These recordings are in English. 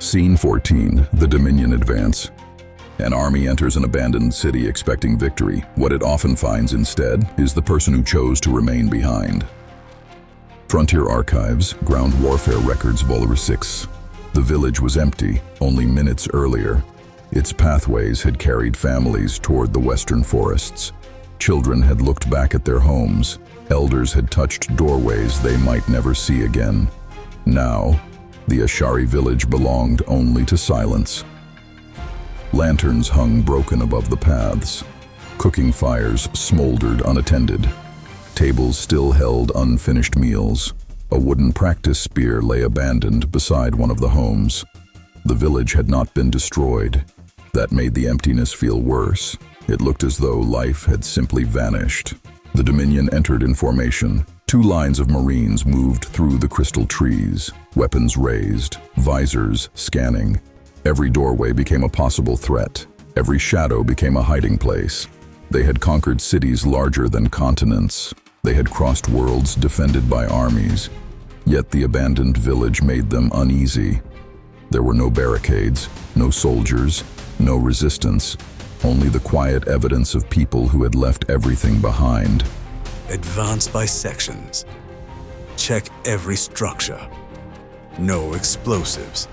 Scene 14, the Dominion Advance. An army enters an abandoned city expecting victory. What it often finds instead is the person who chose to remain behind. Frontier Archives, Ground Warfare Records, Vol. 6. The village was empty only minutes earlier. Its pathways had carried families toward the western forests. Children had looked back at their homes. Elders had touched doorways they might never see again. Now, the Ashari village belonged only to silence. Lanterns hung broken above the paths. Cooking fires smoldered unattended. Tables still held unfinished meals. A wooden practice spear lay abandoned beside one of the homes. The village had not been destroyed. That made the emptiness feel worse. It looked as though life had simply vanished. The Dominion entered in formation. 2 lines of Marines moved through the crystal trees, weapons raised, visors scanning. Every doorway became a possible threat. Every shadow became a hiding place. They had conquered cities larger than continents. They had crossed worlds defended by armies. Yet the abandoned village made them uneasy. There were no barricades, no soldiers, no resistance, only the quiet evidence of people who had left everything behind. Advance by sections. Check every structure. No explosives.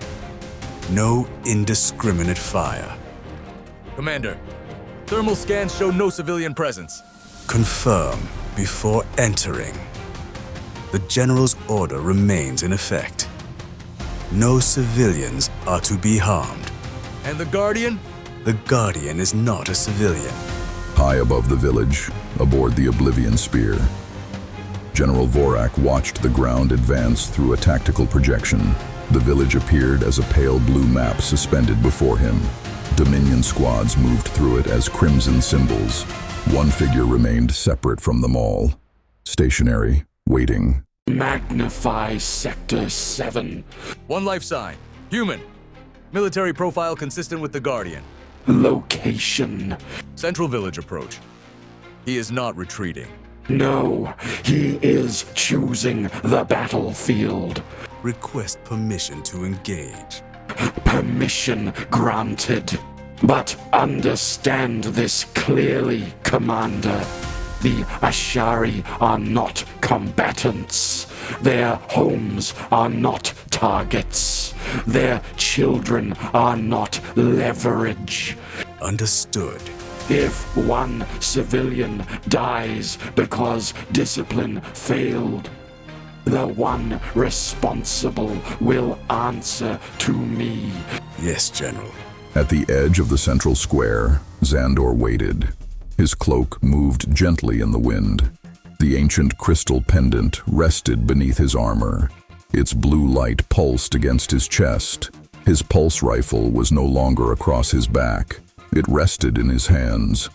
No indiscriminate fire. Commander, thermal scans show no civilian presence. Confirm before entering. The General's order remains in effect. No civilians are to be harmed. And the Guardian? The Guardian is not a civilian. High above the village, aboard the Oblivion Spear, General Vorak watched the ground advance through a tactical projection. The village appeared as a pale blue map suspended before him. Dominion squads moved through it as crimson symbols. One figure remained separate from them all, stationary, waiting. Magnify Sector 7. 1 life sign. Human. Military profile consistent with the Guardian. Location. Central village approach. He is not retreating. No, he is choosing the battlefield. Request permission to engage. Permission granted. But understand this clearly, Commander. The Ashari are not combatants. Their homes are not targets. Their children are not leverage. Understood. If one civilian dies because discipline failed, the one responsible will answer to me. Yes, General. At the edge of the central square, Zandor waited. His cloak moved gently in the wind. The ancient crystal pendant rested beneath his armor. Its blue light pulsed against his chest. His pulse rifle was no longer across his back. It rested in his hands.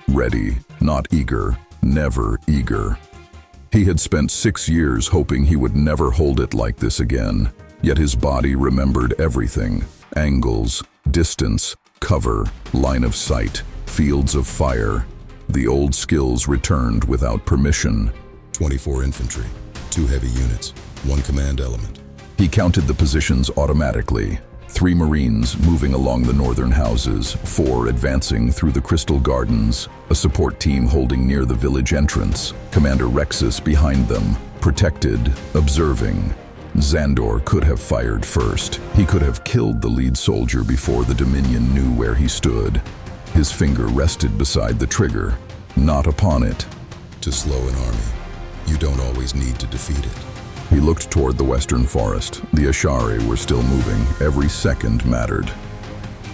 Ready, not eager, never eager. He had spent 6 years hoping he would never hold it like this again. Yet his body remembered everything. Angles, distance, cover, line of sight, fields of fire. The old skills returned without permission. 24 infantry, 2 heavy units, 1 command element. He counted the positions automatically. 3 Marines moving along the northern houses, 4 advancing through the crystal gardens, a support team holding near the village entrance, Commander Rexus behind them, protected, observing. Zandor could have fired first. He could have killed the lead soldier before the Dominion knew where he stood. His finger rested beside the trigger, not upon it. To slow an army, you don't always need to defeat it. He looked toward the western forest. The Ashari were still moving. Every second mattered.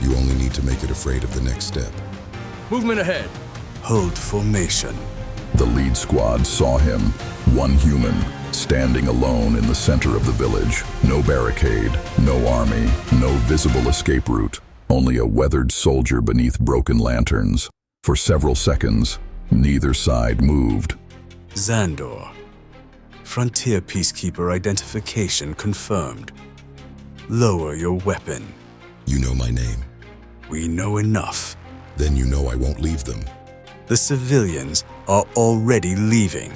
You only need to make it afraid of the next step. Movement ahead. Hold formation. The lead squad saw him, 1 human, standing alone in the center of the village. No barricade, no army, no visible escape route. Only a weathered soldier beneath broken lanterns. For several seconds, neither side moved. Zandor. Frontier Peacekeeper identification confirmed. Lower your weapon. You know my name. We know enough. Then you know I won't leave them. The civilians are already leaving.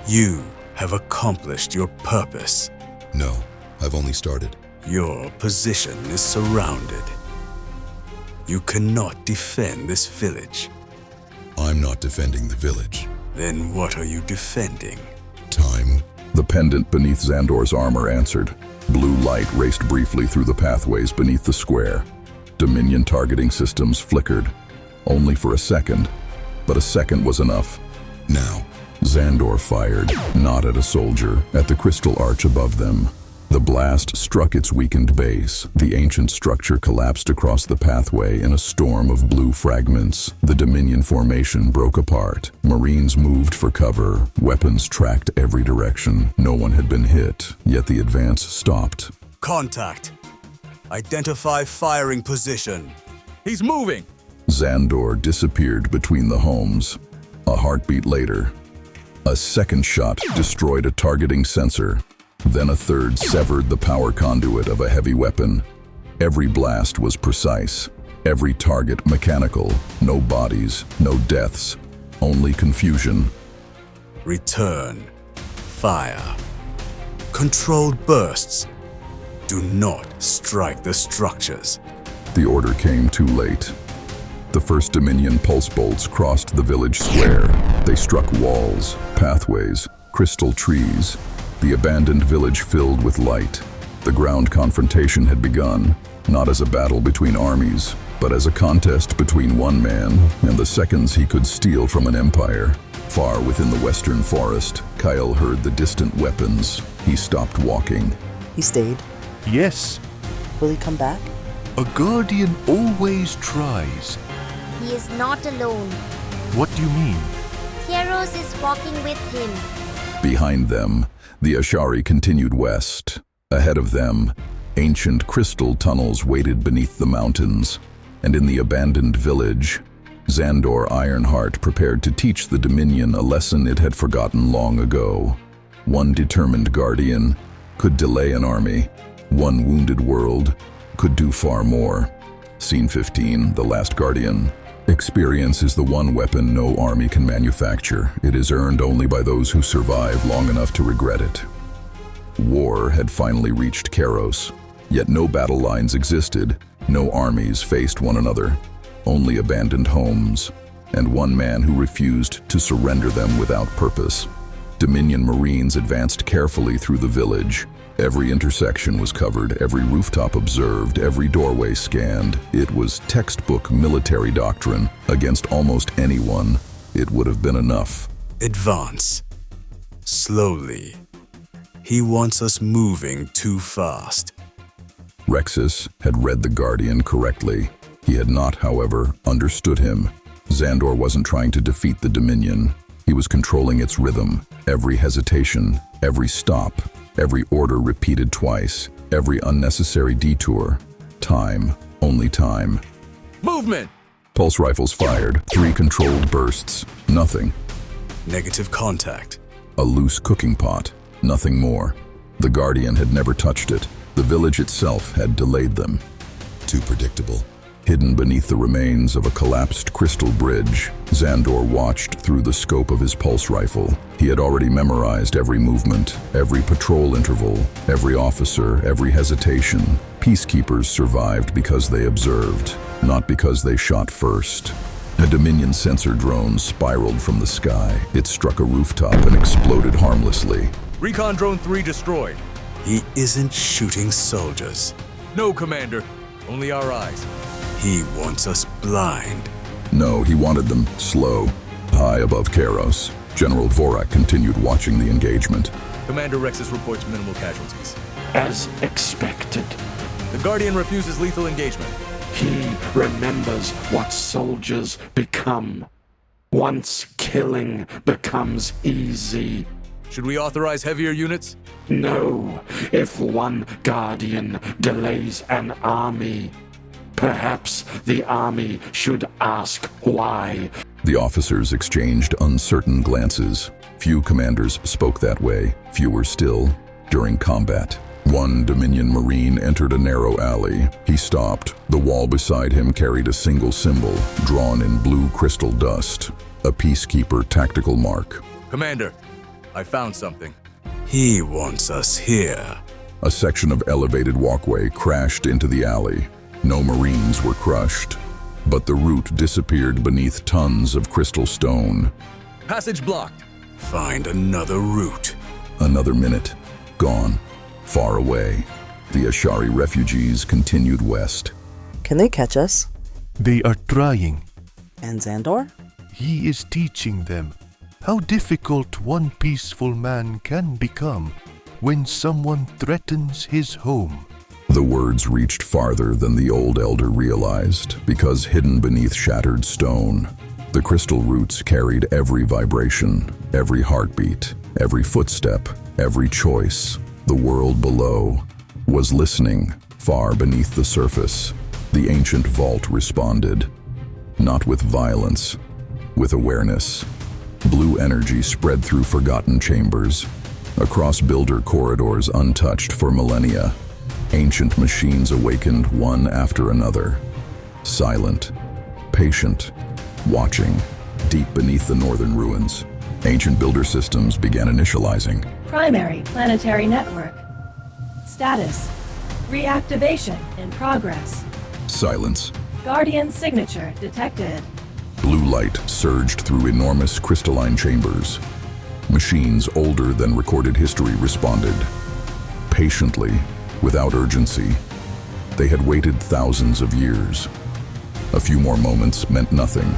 You have accomplished your purpose. No, I've only started. Your position is surrounded. You cannot defend this village. I'm not defending the village. Then what are you defending? Time. The pendant beneath Zandor's armor answered. Blue light raced briefly through the pathways beneath the square. Dominion targeting systems flickered. Only for a second, but a second was enough. Now. Zandor fired, not at a soldier, at the crystal arch above them. The blast struck its weakened base. The ancient structure collapsed across the pathway in a storm of blue fragments. The Dominion formation broke apart. Marines moved for cover. Weapons tracked every direction. No one had been hit, yet the advance stopped. Contact. Identify firing position. He's moving! Zandor disappeared between the homes. A heartbeat later, a second shot destroyed a targeting sensor. Then a third severed the power conduit of a heavy weapon. Every blast was precise, every target mechanical. No bodies, no deaths, only confusion. Return. Fire. Controlled bursts. Do not strike the structures. The order came too late. The first Dominion pulse bolts crossed the village square. They struck walls, pathways, crystal trees. The abandoned village filled with light. The ground confrontation had begun, not as a battle between armies, but as a contest between one man and the seconds he could steal from an empire. Far within the western forest, Kyle heard the distant weapons. He stopped walking. He stayed. Yes, Will he come back? a guardian always tries. He is not alone. What do you mean? Kheros is walking with him. Behind them, the Ashari continued west. Ahead of them, ancient crystal tunnels waited beneath the mountains. And in the abandoned village, Zandor Ironheart prepared to teach the Dominion a lesson it had forgotten long ago. One determined guardian could delay an army. One wounded world could do far more. Scene 15, The Last Guardian. Experience is the one weapon no army can manufacture. It is earned only by those who survive long enough to regret it. War had finally reached Kheros, yet no battle lines existed. No armies faced one another. Only abandoned homes, and one man who refused to surrender them without purpose. Dominion Marines advanced carefully through the village. Every intersection was covered, every rooftop observed, every doorway scanned. It was textbook military doctrine. Against almost anyone, it would have been enough. Advance. Slowly. He wants us moving too fast. Rexus had read the Guardian correctly. He had not, however, understood him. Zandor wasn't trying to defeat the Dominion. He was controlling its rhythm. Every hesitation, every stop, every order repeated twice, every unnecessary detour. Time, only time. Movement! Pulse rifles fired, 3 controlled bursts, nothing. Negative contact. A loose cooking pot, nothing more. The Guardian had never touched it. The village itself had delayed them. Too predictable. Hidden beneath the remains of a collapsed crystal bridge, Zandor watched through the scope of his pulse rifle. He had already memorized every movement, every patrol interval, every officer, every hesitation. Peacekeepers survived because they observed, not because they shot first. A Dominion sensor drone spiraled from the sky. It struck a rooftop and exploded harmlessly. Recon Drone 3 destroyed. He isn't shooting soldiers. No, Commander. Only our eyes. He wants us blind. No, he wanted them slow. High above Kheros, General Vorak continued watching the engagement. Commander Rexus reports minimal casualties. As expected. The Guardian refuses lethal engagement. He remembers what soldiers become. Once killing becomes easy. Should we authorize heavier units? No, if one Guardian delays an army, perhaps the army should ask why. The officers exchanged uncertain glances. Few commanders spoke that way, fewer still during combat. One Dominion Marine entered a narrow alley. He stopped. The wall beside him carried a single symbol, drawn in blue crystal dust. A Peacekeeper tactical mark. Commander, I found something. He wants us here. A section of elevated walkway crashed into the alley. No Marines were crushed, but the route disappeared beneath tons of crystal stone. Passage blocked. Find another route. Another minute, gone, far away. The Ashari refugees continued west. Can they catch us? They are trying. And Zandor? He is teaching them how difficult one peaceful man can become when someone threatens his home. The words reached farther than the old elder realized, because hidden beneath shattered stone, the crystal roots carried every vibration, every heartbeat, every footstep, every choice. The world below was listening, far beneath the surface. The ancient vault responded, not with violence, with awareness. Blue energy spread through forgotten chambers, across builder corridors untouched for millennia. Ancient machines awakened one after another, silent, patient, watching. Deep beneath the northern ruins, ancient builder systems began initializing. Primary planetary network. Status. Reactivation in progress. Silence. Guardian signature detected. Blue light surged through enormous crystalline chambers. Machines older than recorded history responded. Patiently, without urgency. They had waited thousands of years. A few more moments meant nothing.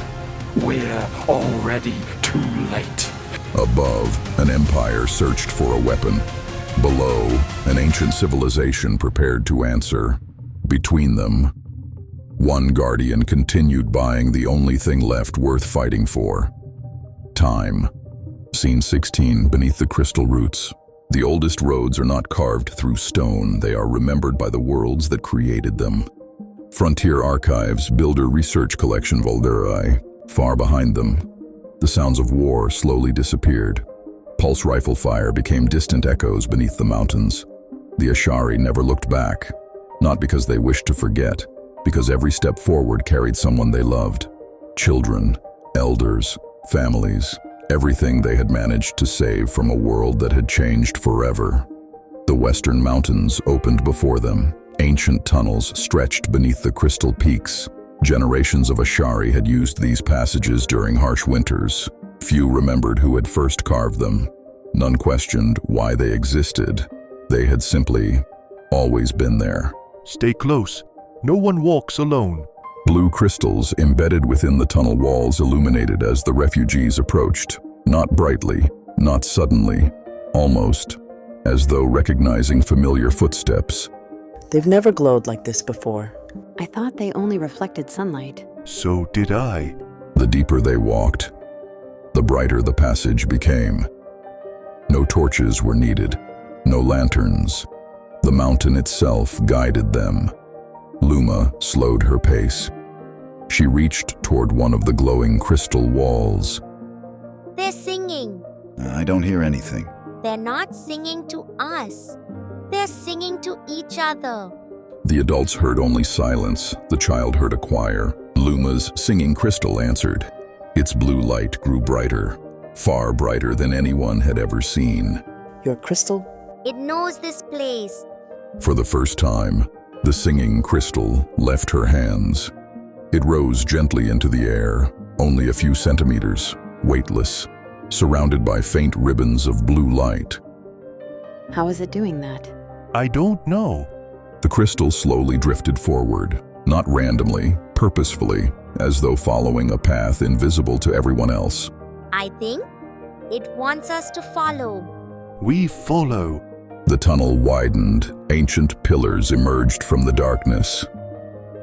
We're already too late. Above, an empire searched for a weapon. Below, an ancient civilization prepared to answer. Between them, one guardian continued buying the only thing left worth fighting for. Time. Scene 16, beneath the crystal roots. The oldest roads are not carved through stone, they are remembered by the worlds that created them. Frontier Archives, Builder Research Collection Volderi. Far behind them, the sounds of war slowly disappeared. Pulse rifle fire became distant echoes beneath the mountains. The Ashari never looked back, not because they wished to forget, because every step forward carried someone they loved. Children, elders, families, everything they had managed to save from a world that had changed forever. The western mountains opened before them. Ancient tunnels stretched beneath the crystal peaks. Generations of Ashari had used these passages during harsh winters. Few remembered who had first carved them. None questioned why they existed. They had simply always been there. Stay close. No one walks alone. Blue crystals embedded within the tunnel walls illuminated as the refugees approached. Not brightly, not suddenly, almost as though recognizing familiar footsteps. They've never glowed like this before. I thought they only reflected sunlight. So did I. The deeper they walked, the brighter the passage became. No torches were needed, no lanterns. The mountain itself guided them. Luma slowed her pace. She reached toward one of the glowing crystal walls. They're singing. I don't hear anything. They're not singing to us. They're singing to each other. The adults heard only silence. The child heard a choir. Luma's singing crystal answered. Its blue light grew brighter, far brighter than anyone had ever seen. Your crystal? It knows this place. For the first time, the singing crystal left her hands. It rose gently into the air, only a few centimeters, weightless, surrounded by faint ribbons of blue light. How is it doing that? I don't know. The crystal slowly drifted forward, not randomly, purposefully, as though following a path invisible to everyone else. I think it wants us to follow. We follow. The tunnel widened, ancient pillars emerged from the darkness.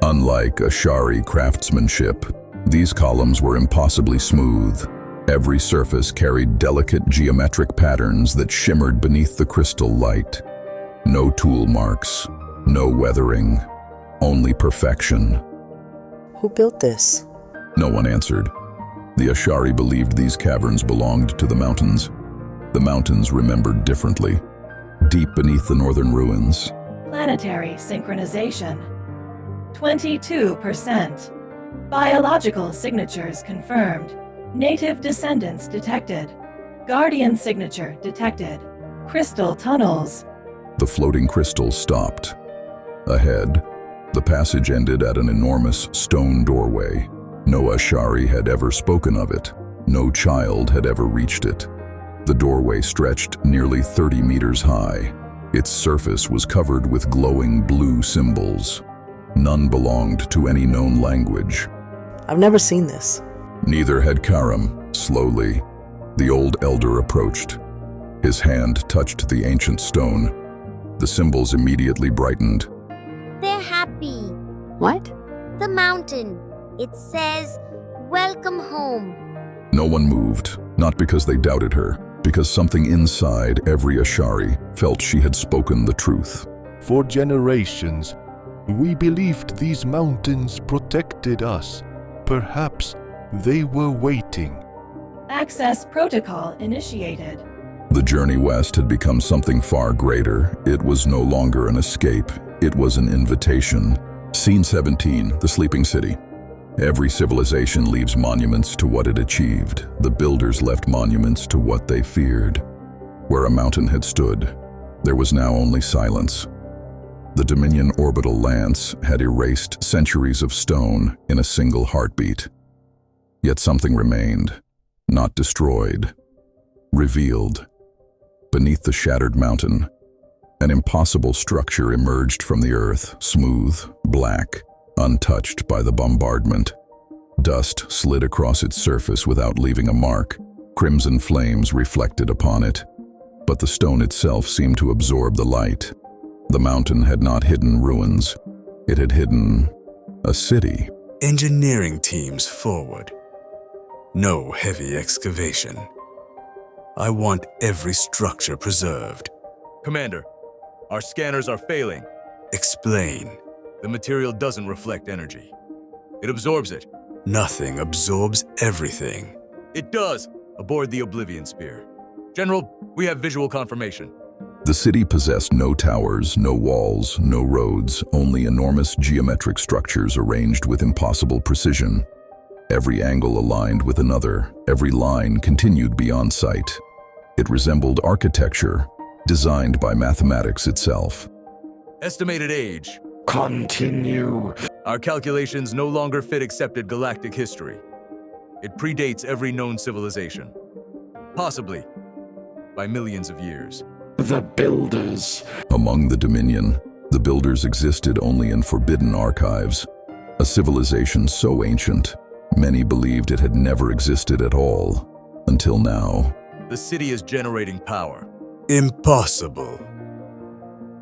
Unlike Ashari craftsmanship, these columns were impossibly smooth. Every surface carried delicate geometric patterns that shimmered beneath the crystal light. No tool marks, no weathering, only perfection. Who built this? No one answered. The Ashari believed these caverns belonged to the mountains. The mountains remembered differently. Deep beneath the northern ruins, Planetary synchronization. 22%. Biological signatures confirmed. Native descendants detected. Guardian signature detected. Crystal tunnels. the floating crystal stopped. Ahead, the passage ended at an enormous stone doorway. No Ashari had ever spoken of it. No child had ever reached it. The doorway stretched nearly 30 meters high. Its surface was covered with glowing blue symbols. None belonged to any known language. I've never seen this. Neither had Karam. Slowly, the old elder approached. His hand touched the ancient stone. The symbols immediately brightened. They're happy. What? The mountain. It says, "Welcome home." No one moved, not because they doubted her, because something inside every Ashari felt she had spoken the truth. For generations, we believed these mountains protected us. Perhaps they were waiting. Access protocol initiated. The journey west had become something far greater. It was no longer an escape. It was an invitation. Scene 17, the sleeping city. Every civilization leaves monuments to what it achieved. The builders left monuments to what they feared. Where a mountain had stood, there was now only silence. The Dominion orbital lance had erased centuries of stone in a single heartbeat. Yet something remained, not destroyed, revealed. Beneath the shattered mountain, an impossible structure emerged from the earth, smooth, black, untouched by the bombardment. Dust slid across its surface without leaving a mark. Crimson flames reflected upon it, but the stone itself seemed to absorb the light. The mountain had not hidden ruins. It had hidden a city. Engineering teams forward. No heavy excavation. I want every structure preserved. Commander, our scanners are failing. Explain. The material doesn't reflect energy. It absorbs it. Nothing absorbs everything. It does, aboard the Oblivion Spear. General, we have visual confirmation. The city possessed no towers, no walls, no roads, only enormous geometric structures arranged with impossible precision. Every angle aligned with another, every line continued beyond sight. It resembled architecture, designed by mathematics itself. Estimated age. Continue. Our calculations no longer fit accepted galactic history. It predates every known civilization. Possibly by millions of years. The builders. Among the Dominion, the builders existed only in forbidden archives. A civilization so ancient, many believed it had never existed at all, until now. The city is generating power. Impossible.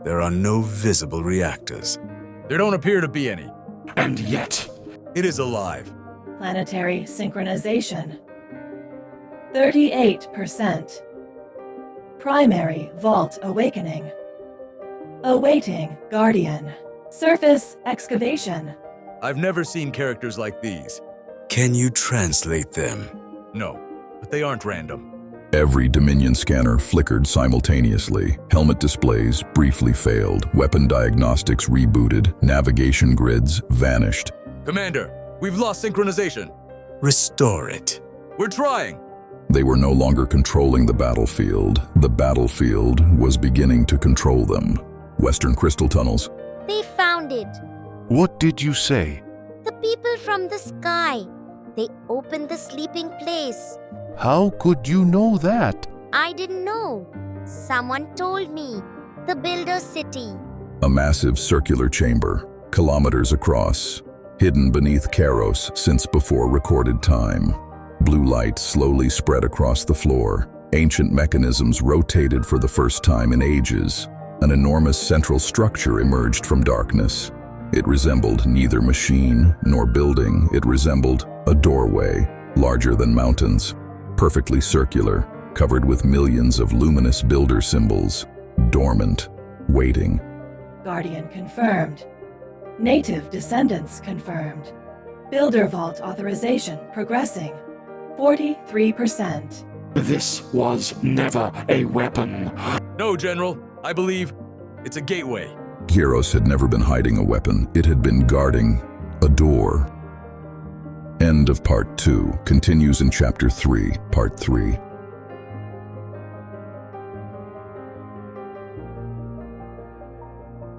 There are no visible reactors. There don't appear to be any. And yet, it is alive. Planetary synchronization. 38%. Primary vault awakening. Awaiting Guardian. Surface excavation. I've never seen characters like these. Can you translate them? No, but they aren't random. Every Dominion scanner flickered simultaneously. Helmet displays briefly failed. Weapon diagnostics rebooted. Navigation grids vanished. Commander, we've lost synchronization. Restore it. We're trying. They were no longer controlling the battlefield. The battlefield was beginning to control them. Western crystal tunnels. They found it. What did you say? The people from the sky. They opened the sleeping place. How could you know that? I didn't know. Someone told me. The Builder City. A massive circular chamber, kilometers across, hidden beneath Kheros since before recorded time. Blue light slowly spread across the floor. Ancient mechanisms rotated for the first time in ages. An enormous central structure emerged from darkness. It resembled neither machine nor building. It resembled a doorway, larger than mountains, perfectly circular, covered with millions of luminous builder symbols, dormant, waiting. Guardian confirmed. Native descendants confirmed. Builder vault authorization progressing. 43%. This was never a weapon. No, General. I believe it's a gateway. Kheros had never been hiding a weapon. It had been guarding a door. End of Part 2. Continues in Chapter 3, Part 3.